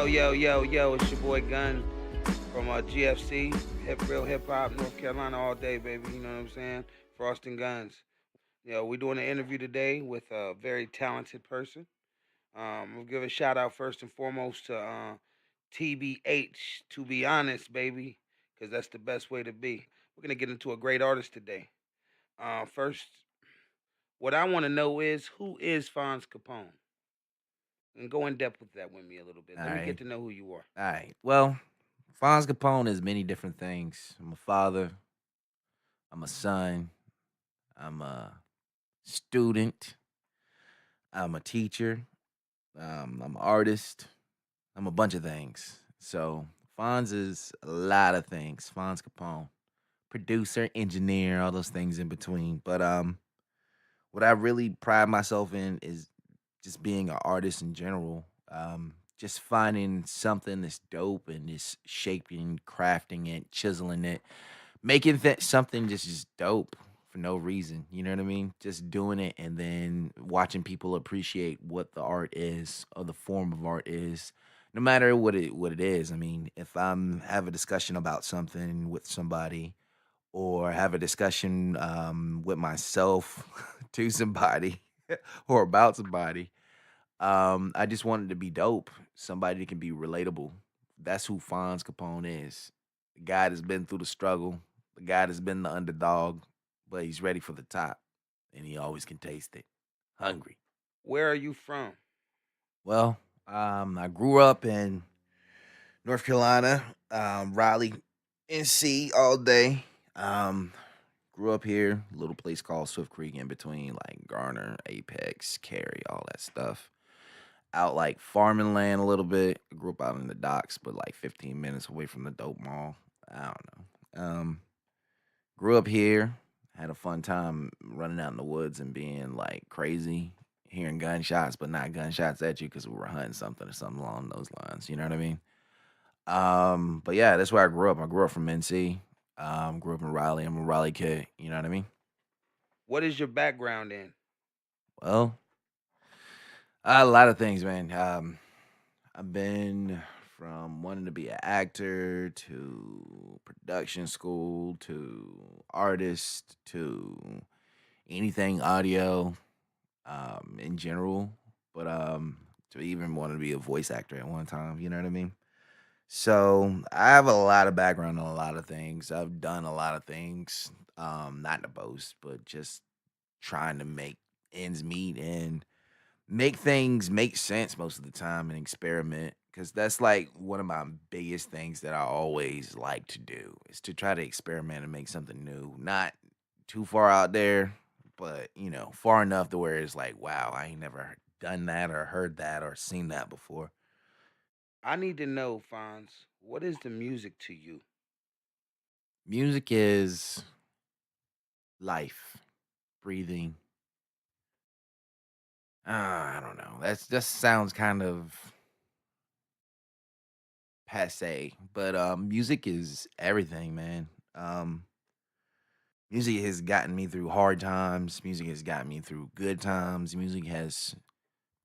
Yo, it's your boy Gun from GFC, Real Hip Hop, North Carolina all day, baby. You know what I'm saying? Frost and Guns. We're doing an interview today with a very talented person. We'll give a shout out first and foremost to TBH, to be honest, baby, because that's the best way to be. We're going to get into a great artist today. First, what I want to know is who is Fonz Capone? And go in depth with that with me a little bit. All Let me right. get to know who you are. All right. Well, Fonz Capone is many different things. I'm a father. I'm a son. I'm a student. I'm a teacher. I'm an artist. I'm a bunch of things. So Fonz is a lot of things. Fonz Capone, producer, engineer, all those things in between. But what I really pride myself in is just being an artist in general. Just finding something that's dope and just shaping, crafting it, chiseling it, making something just dope for no reason. You know what I mean? Just doing it and then watching people appreciate what the art is or the form of art is, no matter what it is. I mean, if I'm have a discussion about something with somebody or have a discussion with myself to somebody or about somebody, I just wanted to be dope. Somebody that can be relatable. That's who Fonz Capone is. The guy that's been through the struggle, the guy that's been the underdog, but he's ready for the top, and he always can taste it. Hungry. Where are you from? Well, I grew up in North Carolina, Raleigh, NC all day. Um, Grew up here, a little place called Swift Creek in between like Garner, Apex, Cary, all that stuff. Out like farming land a little bit. I grew up out in the docks, but like 15 minutes away from the dope mall. I don't know. Grew up here, had a fun time running out in the woods and being like crazy, hearing gunshots, but not gunshots at you because we were hunting something or something along those lines. You know what I mean? But yeah, that's where I grew up. I grew up from NC. Grew up in Raleigh. I'm a Raleigh kid. You know what I mean? What is your background in? Well, a lot of things, man. I've been from wanting to be an actor to production school to artist to anything audio in general, but to even want to be a voice actor at one time, you know what I mean? So I have a lot of background in a lot of things. I've done a lot of things, not to boast, but just trying to make ends meet and make things make sense most of the time and experiment because that's like one of my biggest things that I always like to do is to try to experiment and make something new. Not too far out there, but far enough to where it's like, wow, I ain't never done that or heard that or seen that before. I need to know, Fonz, what is the music to you? Music is life, breathing. I don't know. That's just sounds kind of passe, but music is everything, man. Um, Music has gotten me through hard times. Music has gotten me through good times. Music has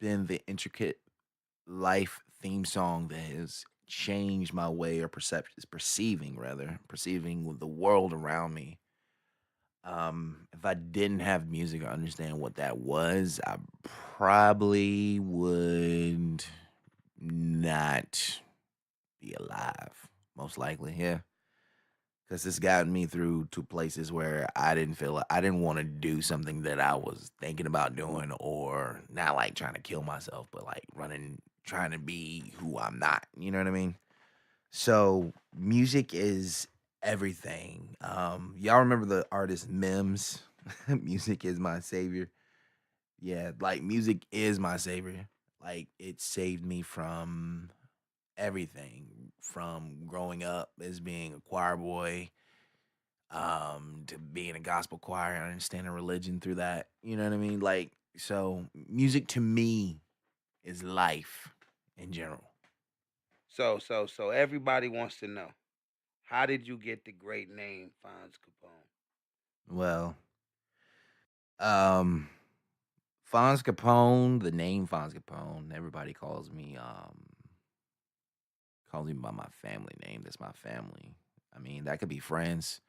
been the intricate life theme song that has changed my way or perceiving with the world around me. If I didn't have music or understand what that was, I probably would not be alive. Most likely, yeah. Because it's gotten me through to places where I didn't want to do something that I was thinking about doing, or not like trying to kill myself, but like running, trying to be who I'm not. You know what I mean? So music is everything. Y'all remember the artist Mims? Music is my savior. Yeah, like music is my savior. Like it saved me from everything, from growing up as being a choir boy, to being a gospel choir and understanding religion through that. You know what I mean? Like, so music to me is life in general. So everybody wants to know, how did you get the great name Fonz Capone? Well, um, Fonz Capone, the name Fonz Capone, everybody calls me calls me by my family name. That's my family. I mean, that could be friends.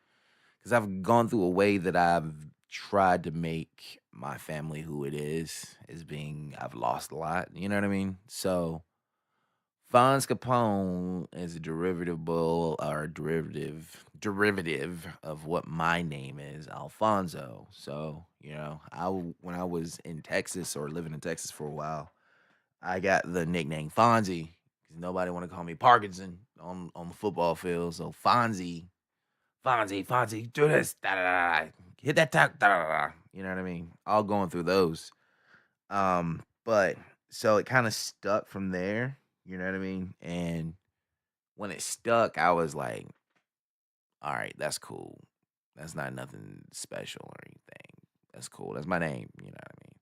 Because I've gone through a way that I've tried to make my family who it is being, I've lost a lot. You know what I mean? So Fonz Capone is a derivative bull or derivative of what my name is, Alfonso. So, when I was in Texas or living in Texas for a while, I got the nickname Fonzie because nobody want to call me Parkinson on the football field. So Fonzie, do this, da da da, hit that tack, da da da. You know what I mean? All going through those. But so it kind of stuck from there. You know what I mean? And when it stuck, I was like, all right, that's cool. That's not nothing special or anything. That's cool. That's my name. You know what I mean?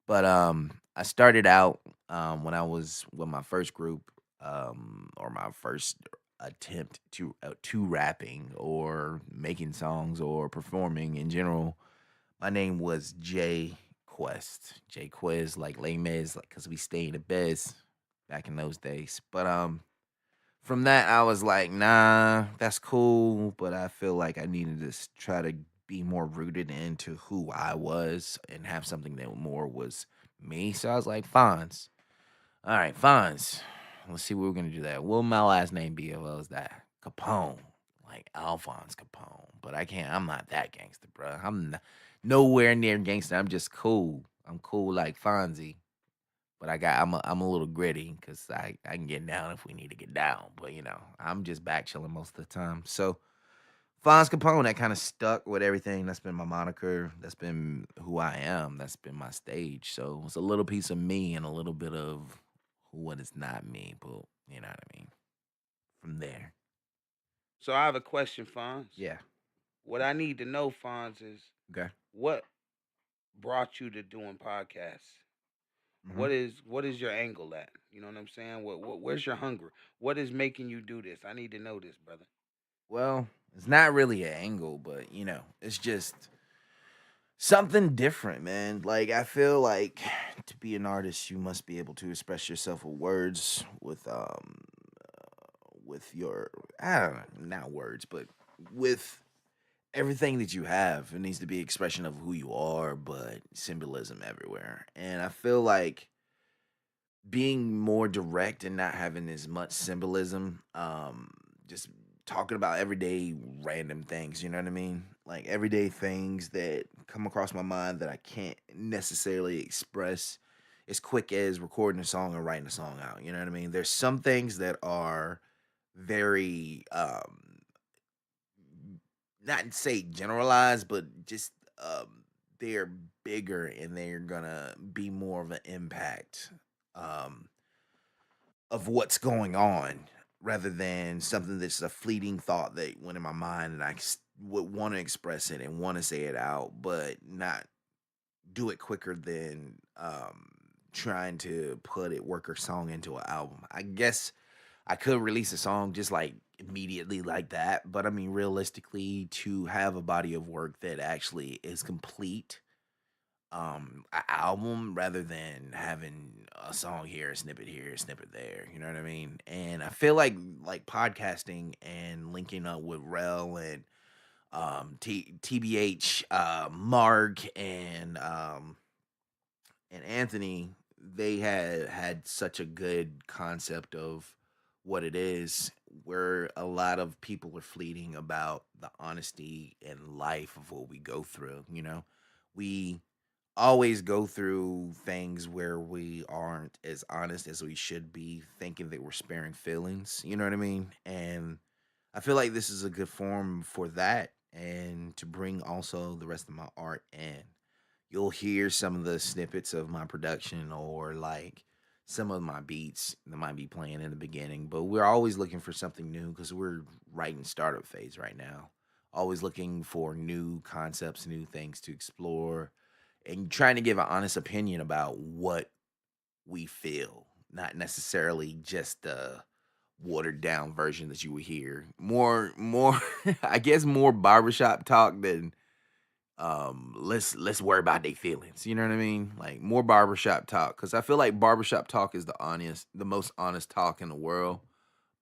But I started out when I was with my first group, or my first attempt to rapping or making songs or performing in general. My name was J Quest, J Quiz, like Les Mis, like because we stayed in the beds back in those days. But from that, I was like, nah, that's cool, but I feel like I needed to try to be more rooted into who I was and have something that more was me. So I was like, Fonz. All right, Fonz. Let's see what we're gonna do that. What will my last name be? Well, is that Capone, like Alphonse Capone? But I can't. I'm not that gangster, bro. Nowhere near gangster. I'm just cool. I'm cool like Fonzie. But I'm a little gritty because I can get down if we need to get down. But I'm just back chilling most of the time. So Fonz Capone, that kind of stuck with everything. That's been my moniker. That's been who I am. That's been my stage. So it's a little piece of me and a little bit of what is not me. But you know what I mean. From there, So I have a question, Fonz. yeah. What I need to know, Fonz, is Okay. what brought you to doing podcasts? hmm What is your angle at? You know what I'm saying? Where's your hunger? What is making you do this? I need to know this, brother. Well, it's not really an angle, but it's just something different, man. Like I feel like to be an artist, you must be able to express yourself with words, with your I don't know, not words, but with everything that you have. It needs to be expression of who you are, but symbolism everywhere. And I feel like being more direct and not having as much symbolism, just talking about everyday random things, you know what I mean? Like everyday things that come across my mind that I can't necessarily express as quick as recording a song and writing a song out, you know what I mean? There's some things that are very not say generalized, but just they're bigger and they're gonna be more of an impact. Um of what's going on rather than something that's a fleeting thought that went in my mind and would want to express it and want to say it out, but not do it quicker than trying to put it work or song into an album. I guess I could release a song just like immediately like that, but I mean realistically to have a body of work that actually is complete, album rather than having a song here, a snippet here, a snippet there. You know what I mean? And I feel like podcasting and linking up with Rel and TBH, Mark and Anthony, they had such a good concept of what it is, where a lot of people are fleeting about the honesty and life of what we go through. We always go through things where we aren't as honest as we should be, thinking that we're sparing feelings. You know what I mean? And I feel like this is a good form for that and to bring also the rest of my art in. You'll hear some of the snippets of my production or like some of my beats that might be playing in the beginning, but we're always looking for something new because we're right in startup phase right now. Always looking for new concepts, new things to explore, and trying to give an honest opinion about what we feel, not necessarily just the watered down version that you would hear. More I guess more barbershop talk than let's worry about their feelings. You know what I mean? Like more barbershop talk. Cause I feel like barbershop talk is the most honest talk in the world.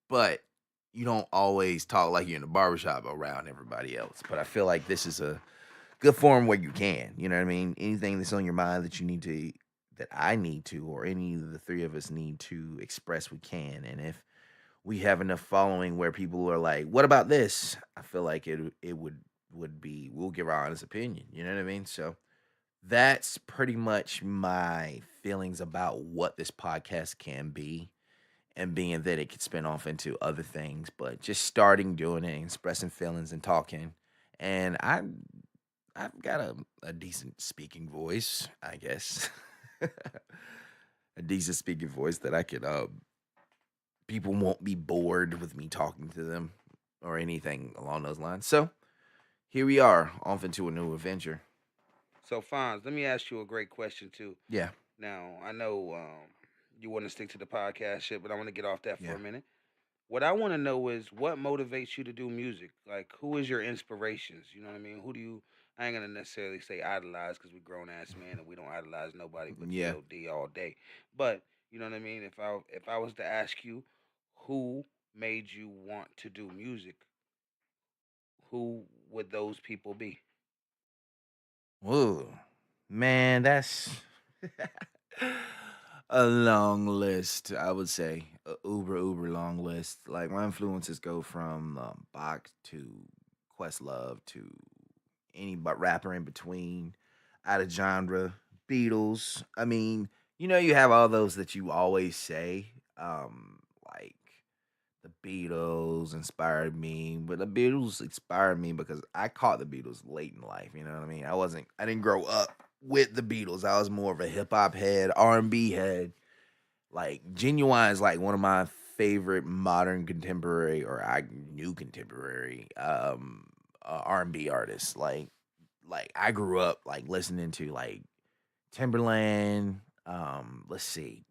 but you don't always talk like you're in a barbershop around everybody else. But I feel like this is a good forum where you can, you know what I mean? Anything that's on your mind that you need to, that I need to, or any of the three of us need to express, we can. And if we have enough following where people are like, "What about this?" I feel like it would be, we'll give our honest opinion. You know what I mean? So that's pretty much my feelings about what this podcast can be, and being that it could spin off into other things, but just starting doing it, expressing feelings and talking. And I've got a decent speaking voice, I guess. A decent speaking voice that I could people won't be bored with me talking to them or anything along those lines. So here we are, off into a new adventure. So, Fonz, let me ask you a great question too. Yeah, Now, I know you want to stick to the podcast shit, but I want to get off that for yeah. a minute. What I want to know is what motivates you to do music. Like, who is your inspirations? You know what I mean? Who do you? I ain't gonna necessarily say idolize because we grown ass men and we don't idolize nobody but Yeah. God all day. But you know what I mean? If I was to ask you, who made you want to do music? Who would those people be? Whoa, man, that's a long list. I would say a uber long list. Like my influences go from Bach to Questlove to any but rapper in between, out of genre, Beatles. I mean, you have all those that you always say, like the Beatles inspired me, but the Beatles inspired me because I caught the Beatles late in life. You know what I mean? I didn't grow up with the Beatles. I was more of a hip hop head, R&B head. Like Genuine is like one of my favorite modern contemporary, or I new contemporary R&B artists. Like I grew up like listening to like Timberland. Let's see,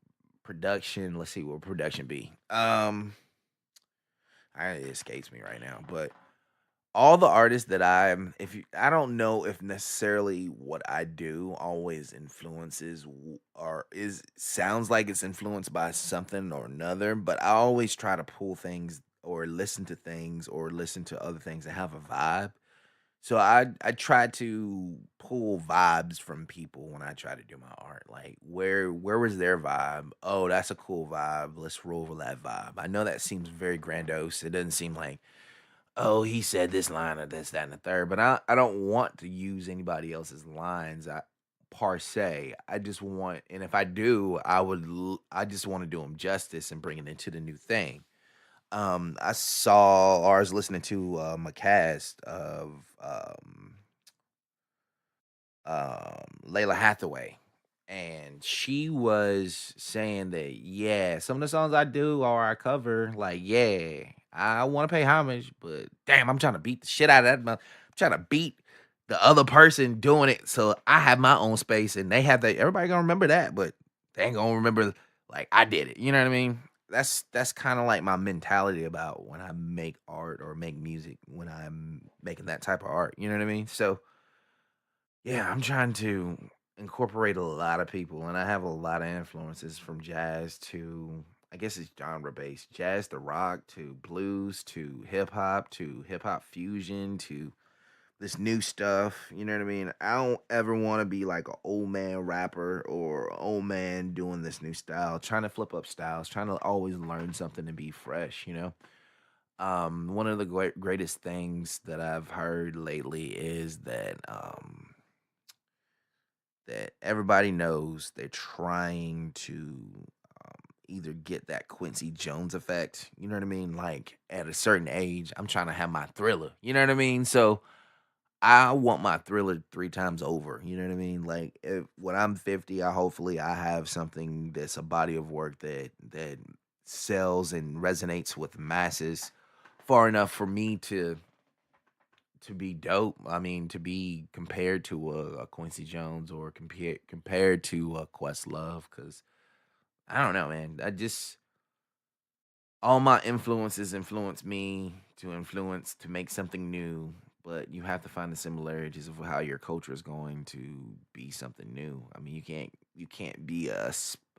production. Let's see what production be. It escapes me right now, but all the artists that I don't know if necessarily what I do always influences or is sounds like it's influenced by something or another, but I always try to pull things or listen to other things that have a vibe. So I try to pull vibes from people when I try to do my art. Like where was their vibe? Oh, that's a cool vibe. Let's roll with that vibe. I know that seems very grandiose. It doesn't seem like, oh, he said this line or this, that, and the third. But I don't want to use anybody else's lines per se. I just want, and if I do, I just want to do them justice and bring it into the new thing. I saw or I was listening to a cast of Layla Hathaway, and she was saying that yeah, some of the songs I do or I cover, like yeah, I want to pay homage, but damn, I'm trying to beat the shit out of that. I'm trying to beat the other person doing it, so I have my own space, and they have that. Everybody gonna remember that, but they ain't gonna remember like I did it. You know what I mean? That's kind of like my mentality about when I make art or make music when I'm making that type of art. You know what I mean? So yeah, I'm trying to incorporate a lot of people, and I have a lot of influences from jazz to, I guess it's genre based, jazz to rock to blues to hip hop fusion to this new stuff. You know what I mean? I don't ever want to be like an old man rapper or a old man doing this new style, trying to flip up styles, trying to always learn something and be fresh, you know? One of the greatest things that I've heard lately is that everybody knows they're trying to either get that Quincy Jones effect. You know what I mean? Like at a certain age, I'm trying to have my Thriller. You know what I mean? So I want my Thriller three times over. You know what I mean? Like when I'm 50, I have something that's a body of work that sells and resonates with masses far enough for me to be dope. I mean, to be compared to a Quincy Jones or compared to a Questlove, because I don't know, man. I just all my influences influence me to make something new, but you have to find the similarities of how your culture is going to be something new. I mean, you can't be a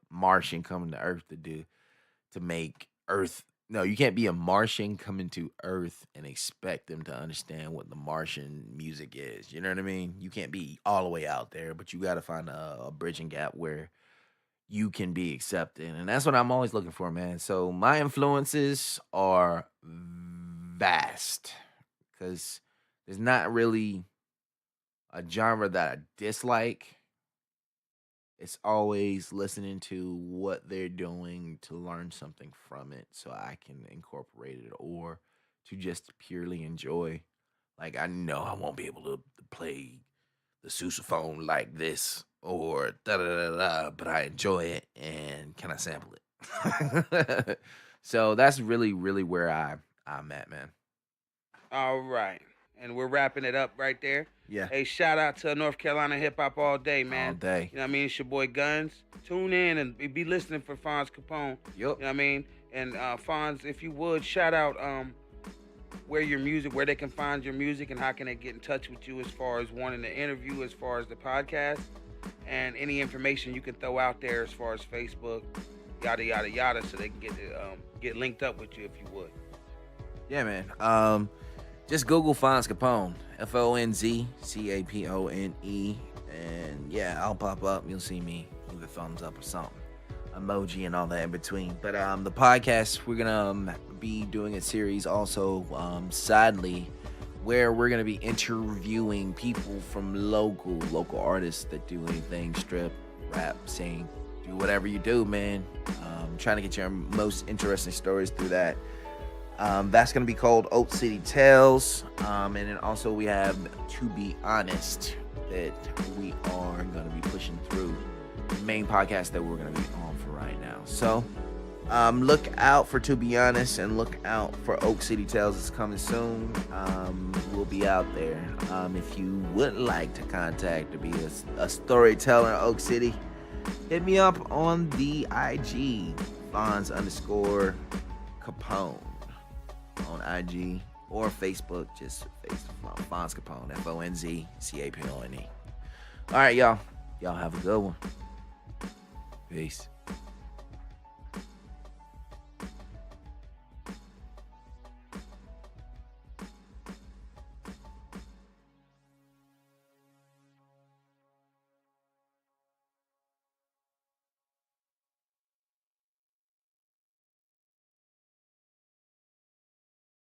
Martian coming to Earth to make Earth. No, you can't be a Martian coming to Earth and expect them to understand what the Martian music is. You know what I mean? You can't be all the way out there, but you got to find a bridging gap where you can be accepted. And that's what I'm always looking for, man. So my influences are vast because there's not really a genre that I dislike. It's always listening to what they're doing to learn something from it so I can incorporate it or to just purely enjoy. Like I know I won't be able to play the sousaphone like this or da da da da, but I enjoy it and can I sample it? So that's really, really where I'm at, man. All right. And we're wrapping it up right there. Yeah. Hey, shout out to North Carolina hip hop all day, All man. day. You know what I mean? It's your boy Guns. Tune in and be listening for Fonz Capone. Yep. You know what I mean? And Fonz, if you would, shout out where they can find your music and how can they get in touch with you as far as wanting to interview, as far as the podcast, and any information you can throw out there as far as Facebook, yada yada yada, so they can get linked up with you if you would. Yeah, man. Just Google Fonz Capone, FonzCapone, and yeah, I'll pop up. You'll see me, leave a thumbs up or something, emoji and all that in between. But the podcast, we're gonna be doing a series also, sadly, where we're gonna be interviewing people from local artists that do anything, strip, rap, sing, do whatever you do, man. Trying to get your most interesting stories through that. That's going to be called Oak City Tales. And then also we have To Be Honest that we are going to be pushing through. The main podcast that we're going to be on for right now. So look out for To Be Honest and look out for Oak City Tales. It's coming soon. We'll be out there. If you would like to contact to be a storyteller in Oak City, hit me up on the IG, Fonz_Capone. On IG or Facebook, just Fonz Capone, FonzCapone. All right, y'all. Y'all have a good one. Peace.